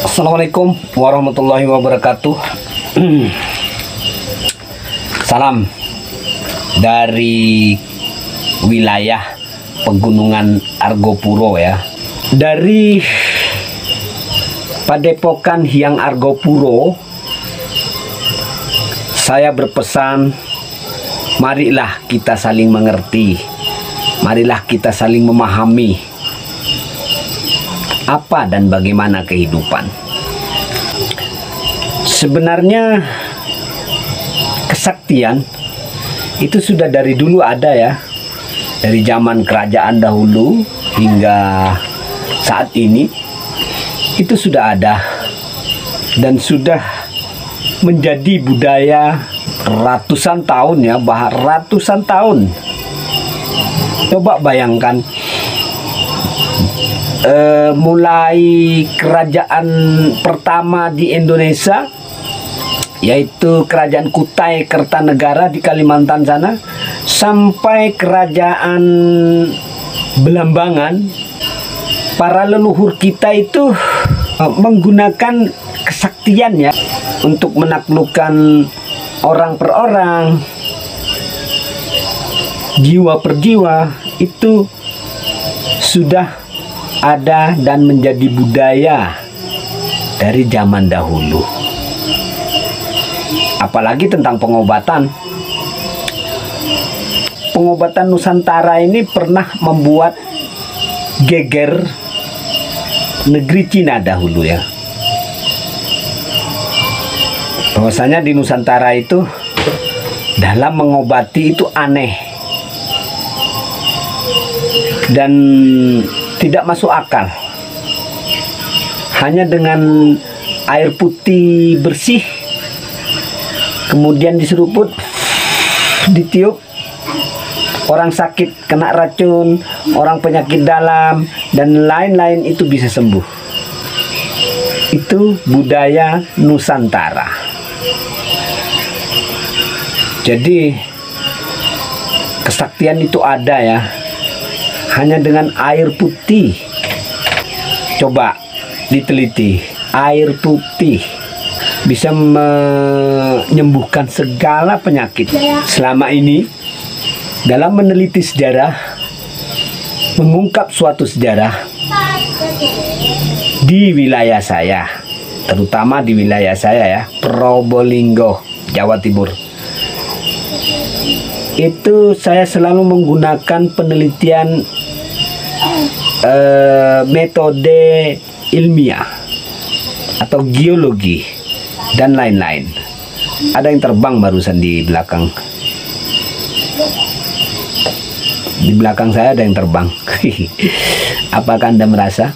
Assalamualaikum warahmatullahi wabarakatuh. Salam dari wilayah Pegunungan Argopuro ya. Dari Padepokan Hyang Argopuro, saya berpesan, marilah kita saling mengerti, marilah kita saling memahami apa dan bagaimana kehidupan. Sebenarnya kesaktian itu sudah dari dulu ada ya. Dari zaman kerajaan dahulu hingga saat ini itu sudah ada dan sudah menjadi budaya ratusan tahun ya, bahkan ratusan tahun. Coba bayangkan, mulai kerajaan pertama di Indonesia, yaitu Kerajaan Kutai Kertanegara di Kalimantan sana, sampai kerajaan Belambangan, para leluhur kita itu menggunakan kesaktian ya untuk menaklukkan orang per orang, jiwa per jiwa. Itu sudah ada dan menjadi budaya dari zaman dahulu. Apalagi tentang pengobatan. Pengobatan Nusantara ini pernah membuat geger negeri Cina dahulu ya. Bahwasanya di Nusantara itu dalam mengobati itu aneh dan tidak masuk akal. Hanya dengan air putih bersih, kemudian diseruput, ditiup, orang sakit kena racun, orang penyakit dalam, dan lain-lain itu bisa sembuh. Itu budaya Nusantara. Jadi kesaktian itu ada ya. Hanya dengan air putih. Coba diteliti, air putih bisa menyembuhkan segala penyakit. Selama ini dalam meneliti sejarah, mengungkap suatu sejarah di wilayah saya, terutama di wilayah saya ya, Probolinggo, Jawa Timur. Itu saya selalu menggunakan penelitian metode ilmiah atau geologi dan lain-lain. Ada yang terbang barusan di belakang. Di belakang saya ada yang terbang. Apakah Anda merasa?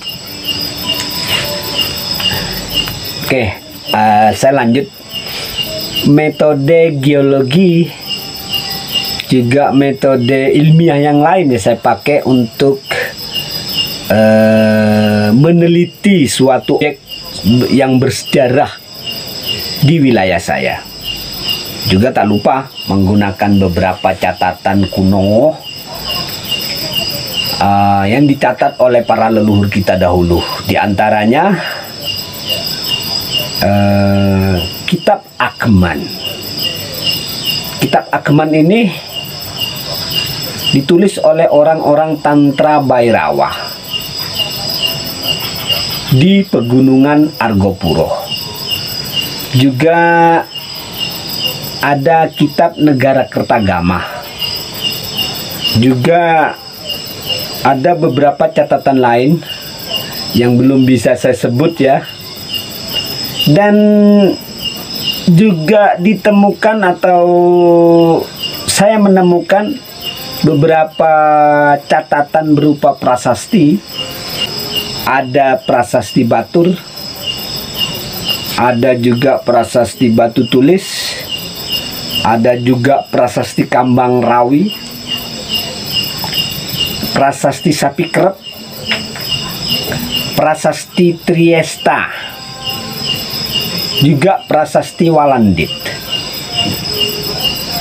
Oke, saya lanjut. Metode geologi juga metode ilmiah yang lain ya saya pakai untuk meneliti suatu objek yang bersejarah di wilayah saya. Juga tak lupa menggunakan beberapa catatan kuno yang dicatat oleh para leluhur kita dahulu. Di antaranya Kitab Akeman. Kitab Akeman ini ditulis oleh orang-orang Tantra Bhairawa di Pegunungan Argopuro. Juga ada Kitab Negara Kertagama. Juga ada beberapa catatan lain yang belum bisa saya sebut ya. Dan juga ditemukan atau saya menemukan beberapa catatan berupa prasasti. Ada prasasti Batur, ada juga prasasti Batu Tulis, ada juga prasasti Kambang Rawi, prasasti Sapi Kerep, prasasti Triesta, juga prasasti Walandit.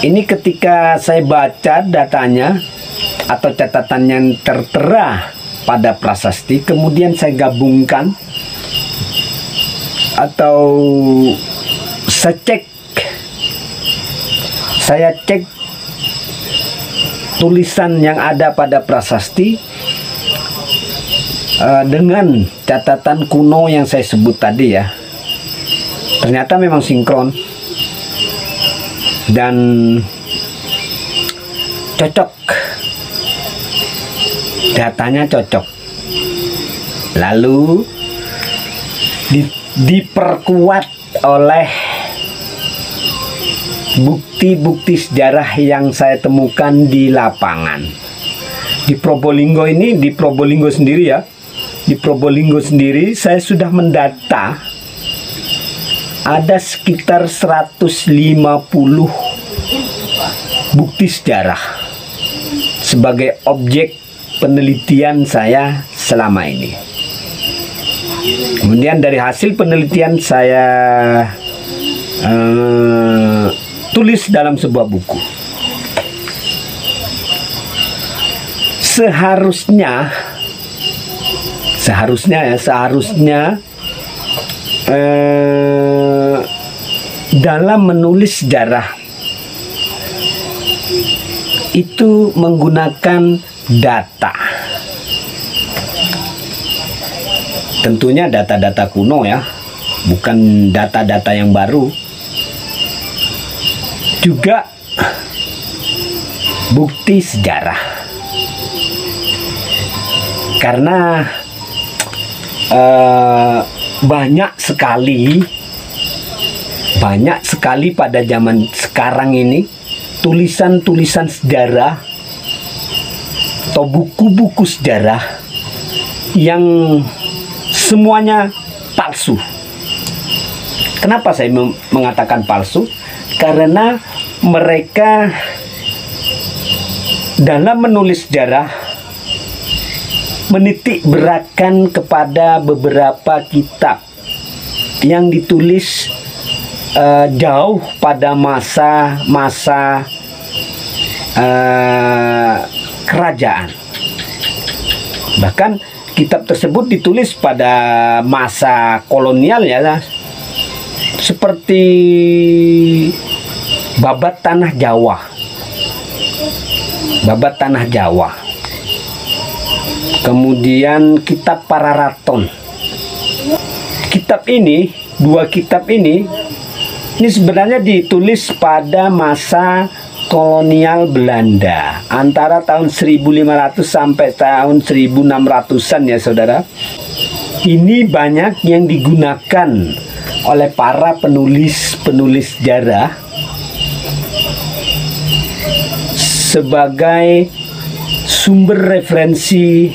Ini ketika saya baca datanya atau catatan yang tertera pada prasasti, kemudian saya gabungkan atau saya cek tulisan yang ada pada prasasti dengan catatan kuno yang saya sebut tadi ya. Ternyata memang sinkron dan cocok, datanya cocok. Lalu diperkuat oleh bukti-bukti sejarah yang saya temukan di lapangan. Di Probolinggo ini, di Probolinggo sendiri ya, di Probolinggo sendiri saya sudah mendata ada sekitar 150 bukti sejarah sebagai objek penelitian saya selama ini. Kemudian dari hasil penelitian saya tulis dalam sebuah buku. Seharusnya dalam menulis sejarah itu menggunakan data. Tentunya data-data kuno ya, bukan data-data yang baru. Juga bukti sejarah. Karena banyak sekali pada zaman sekarang ini tulisan-tulisan sejarah atau buku-buku sejarah yang semuanya palsu. Kenapa saya mengatakan palsu? Karena mereka dalam menulis sejarah menitik beratkan kepada beberapa kitab yang ditulis jauh pada masa-masa kerajaan. Bahkan kitab tersebut ditulis pada masa kolonial ya, seperti Babat Tanah Jawa. Babat Tanah Jawa. Kemudian kitab Pararaton. Kitab ini, dua kitab ini sebenarnya ditulis pada masa kolonial Belanda antara tahun 1500 sampai tahun 1600-an ya saudara. Ini banyak yang digunakan oleh para penulis sejarah sebagai sumber referensi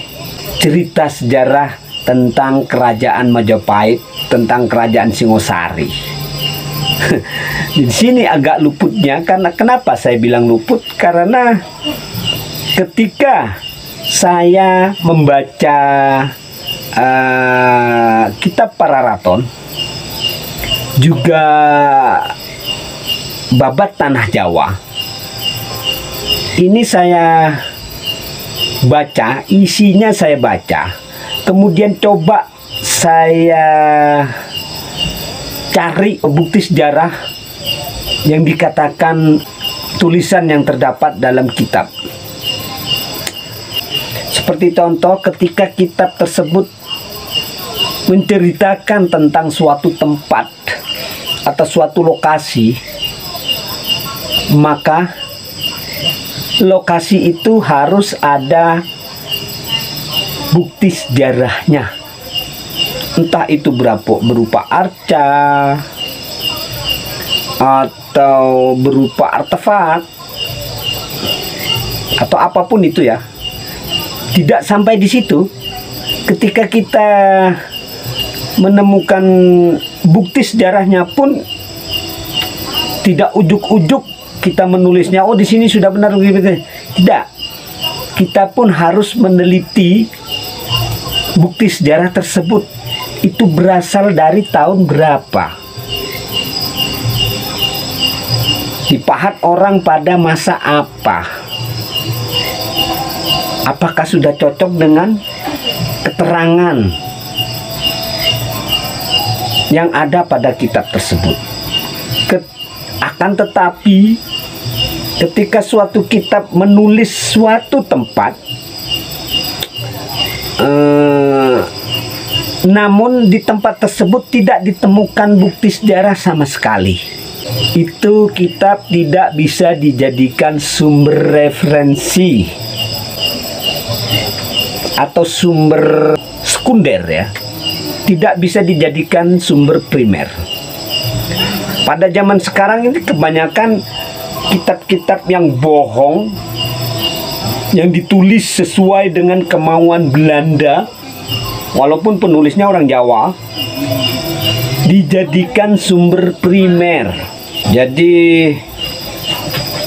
cerita sejarah tentang kerajaan Majapahit, tentang kerajaan Singosari. Di sini agak luputnya, karena kenapa saya bilang luput? Karena ketika saya membaca kitab Pararaton, juga Babat Tanah Jawa, ini saya baca, isinya saya baca, kemudian coba saya cari bukti sejarah yang dikatakan tulisan yang terdapat dalam kitab. Seperti contoh, ketika kitab tersebut menceritakan tentang suatu tempat atau suatu lokasi, maka lokasi itu harus ada bukti sejarahnya. Entah itu berupa arca atau berupa artefak atau apapun itu ya. Tidak sampai di situ, ketika kita menemukan bukti sejarahnya pun tidak ujuk-ujuk kita menulisnya, oh di sini sudah benar begitu. Tidak. Kita pun harus meneliti bukti sejarah tersebut itu berasal dari tahun berapa. Dipahat orang pada masa apa? Apakah sudah cocok dengan keterangan yang ada pada kitab tersebut? Akan tetapi ketika suatu kitab menulis suatu tempat, namun di tempat tersebut tidak ditemukan bukti sejarah sama sekali, itu kitab tidak bisa dijadikan sumber referensi atau sumber sekunder ya, tidak bisa dijadikan sumber primer. Pada zaman sekarang ini kebanyakan kitab-kitab yang bohong, yang ditulis sesuai dengan kemauan Belanda, walaupun penulisnya orang Jawa, dijadikan sumber primer. Jadi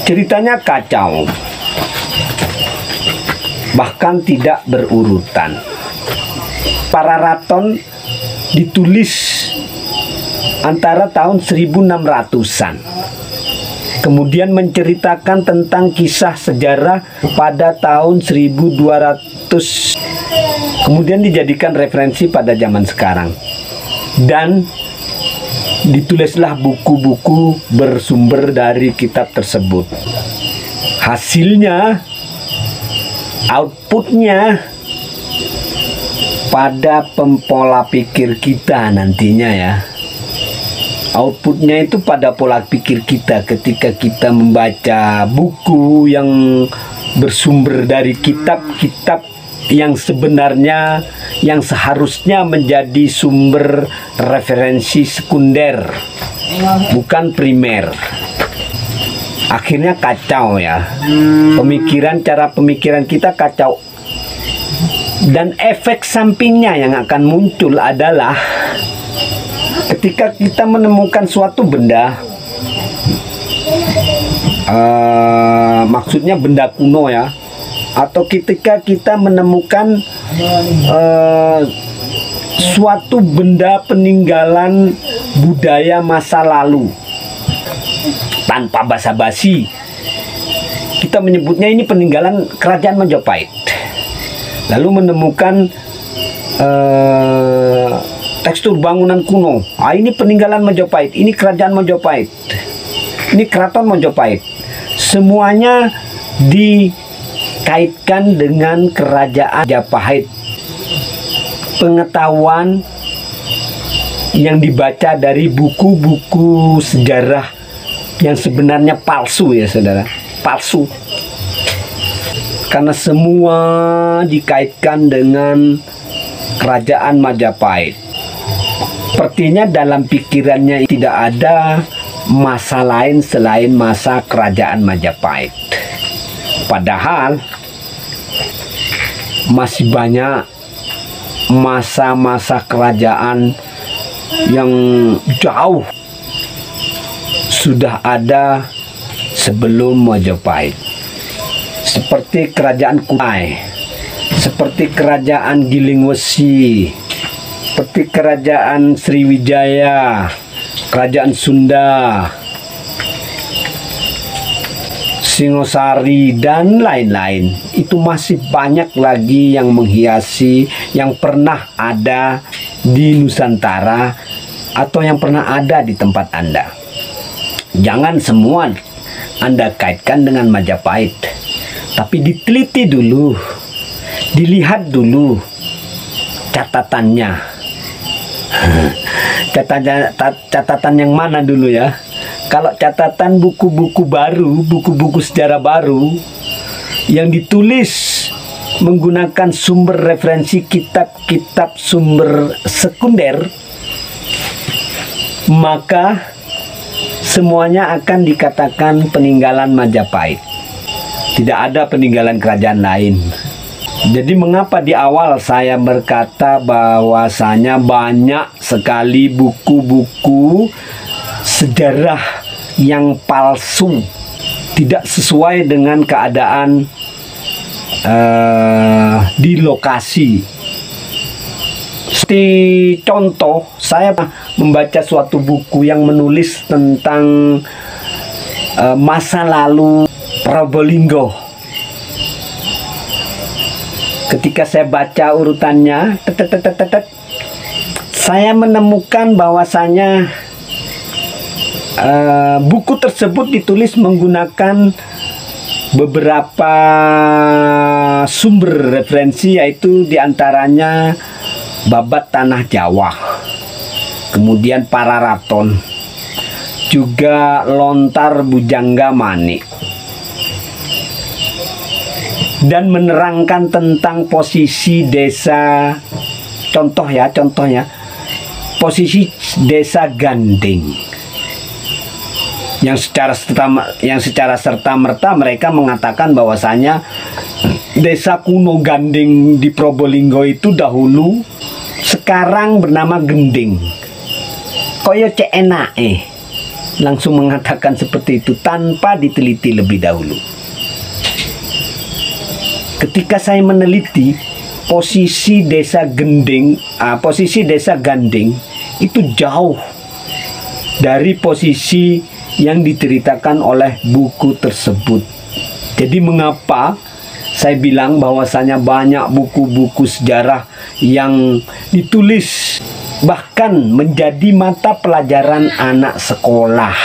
ceritanya kacau, bahkan tidak berurutan. Pararaton ditulis antara tahun 1600-an. Kemudian menceritakan tentang kisah sejarah pada tahun 1200. Kemudian dijadikan referensi pada zaman sekarang. Dan ditulislah buku-buku bersumber dari kitab tersebut. Hasilnya, outputnya pada pola pikir kita nantinya ya. Outputnya itu pada pola pikir kita ketika kita membaca buku yang bersumber dari kitab-kitab yang sebenarnya, yang seharusnya menjadi sumber referensi sekunder, bukan primer. Akhirnya kacau ya, cara pemikiran kita kacau. Dan efek sampingnya yang akan muncul adalah ketika kita menemukan suatu benda, maksudnya benda kuno ya, atau ketika kita menemukan suatu benda peninggalan budaya masa lalu, tanpa basa-basi kita menyebutnya ini peninggalan kerajaan Majapahit, lalu menemukan tekstur bangunan kuno. Ini peninggalan Majapahit, ini kerajaan Majapahit, ini keraton Majapahit. Semuanya dikaitkan dengan kerajaan Majapahit. Pengetahuan yang dibaca dari buku-buku sejarah yang sebenarnya palsu ya saudara, palsu. Karena semua dikaitkan dengan kerajaan Majapahit. Sepertinya dalam pikirannya tidak ada masa lain selain masa kerajaan Majapahit. Padahal masih banyak masa-masa kerajaan yang jauh sudah ada sebelum Majapahit. Seperti kerajaan Kutai, seperti kerajaan Gilingwesi, seperti kerajaan Sriwijaya, kerajaan Sunda, Singosari, dan lain-lain. Itu masih banyak lagi yang menghiasi, yang pernah ada di Nusantara atau yang pernah ada di tempat Anda. Jangan semua Anda kaitkan dengan Majapahit, tapi diteliti dulu, dilihat dulu catatannya. Catatan yang mana dulu ya? Kalau catatan buku-buku baru, buku-buku sejarah baru yang ditulis menggunakan sumber referensi kitab-kitab sumber sekunder, maka semuanya akan dikatakan peninggalan Majapahit. Tidak ada peninggalan kerajaan lain. Jadi mengapa di awal saya berkata bahwasanya banyak sekali buku-buku sejarah yang palsu, tidak sesuai dengan keadaan di lokasi. Seperti contoh, saya membaca suatu buku yang menulis tentang masa lalu Probolinggo. Ketika saya baca urutannya, saya menemukan bahwasanya buku tersebut ditulis menggunakan beberapa sumber referensi, yaitu diantaranya Babat Tanah Jawa, kemudian Pararaton, juga Lontar Bujangga Manik, dan menerangkan tentang posisi desa, contohnya posisi desa Ganding, yang secara serta-merta mereka mengatakan bahwasanya desa kuno Ganding di Probolinggo itu dahulu sekarang bernama Gending. Koyo CNAE langsung mengatakan seperti itu tanpa diteliti lebih dahulu. Ketika saya meneliti posisi desa Ganding itu jauh dari posisi yang diceritakan oleh buku tersebut. Jadi mengapa saya bilang bahwasanya banyak buku-buku sejarah yang ditulis bahkan menjadi mata pelajaran anak sekolah,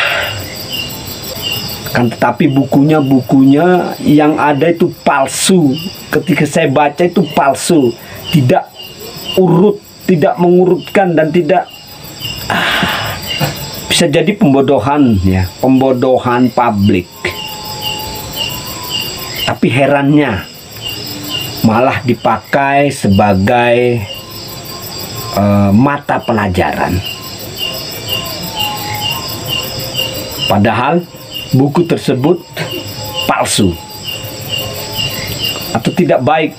kan tetapi bukunya yang ada itu palsu. Ketika saya baca itu palsu, tidak urut, tidak mengurutkan, dan tidak bisa jadi pembodohan, ya, pembodohan publik. Tapi herannya malah dipakai sebagai mata pelajaran. Padahal buku tersebut palsu atau tidak baik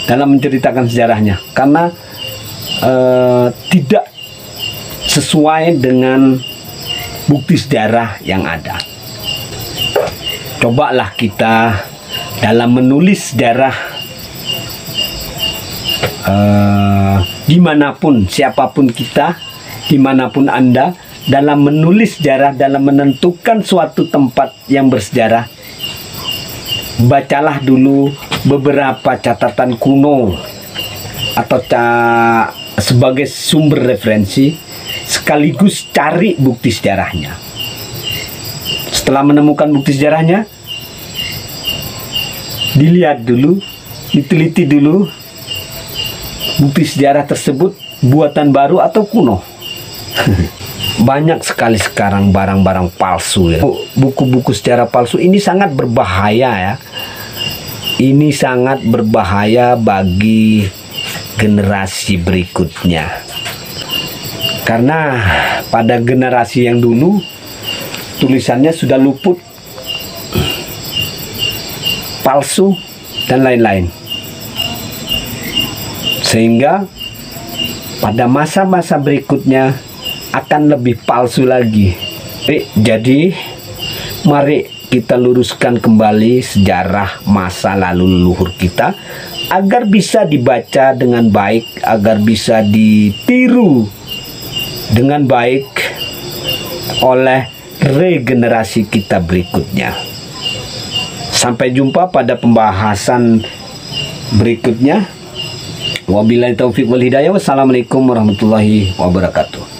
dalam menceritakan sejarahnya, karena tidak sesuai dengan bukti sejarah yang ada. Cobalah kita dalam menulis sejarah, dimanapun, siapapun kita, dimanapun Anda, dalam menulis sejarah, dalam menentukan suatu tempat yang bersejarah, bacalah dulu beberapa catatan kuno atau sebagai sumber referensi, sekaligus cari bukti sejarahnya. Setelah menemukan bukti sejarahnya, dilihat dulu, diteliti dulu bukti sejarah tersebut buatan baru atau kuno. Banyak sekali sekarang barang-barang palsu, ya. Buku-buku sejarah palsu ini sangat berbahaya, ya. Ini sangat berbahaya bagi generasi berikutnya. Karena pada generasi yang dulu tulisannya sudah luput, palsu, dan lain-lain. Sehingga pada masa-masa berikutnya akan lebih palsu lagi. Jadi mari kita luruskan kembali sejarah masa lalu leluhur kita agar bisa dibaca dengan baik, agar bisa ditiru dengan baik oleh regenerasi kita berikutnya. Sampai jumpa pada pembahasan berikutnya. Wabillahi taufiq wal hidayah. Wassalamualaikum warahmatullahi wabarakatuh.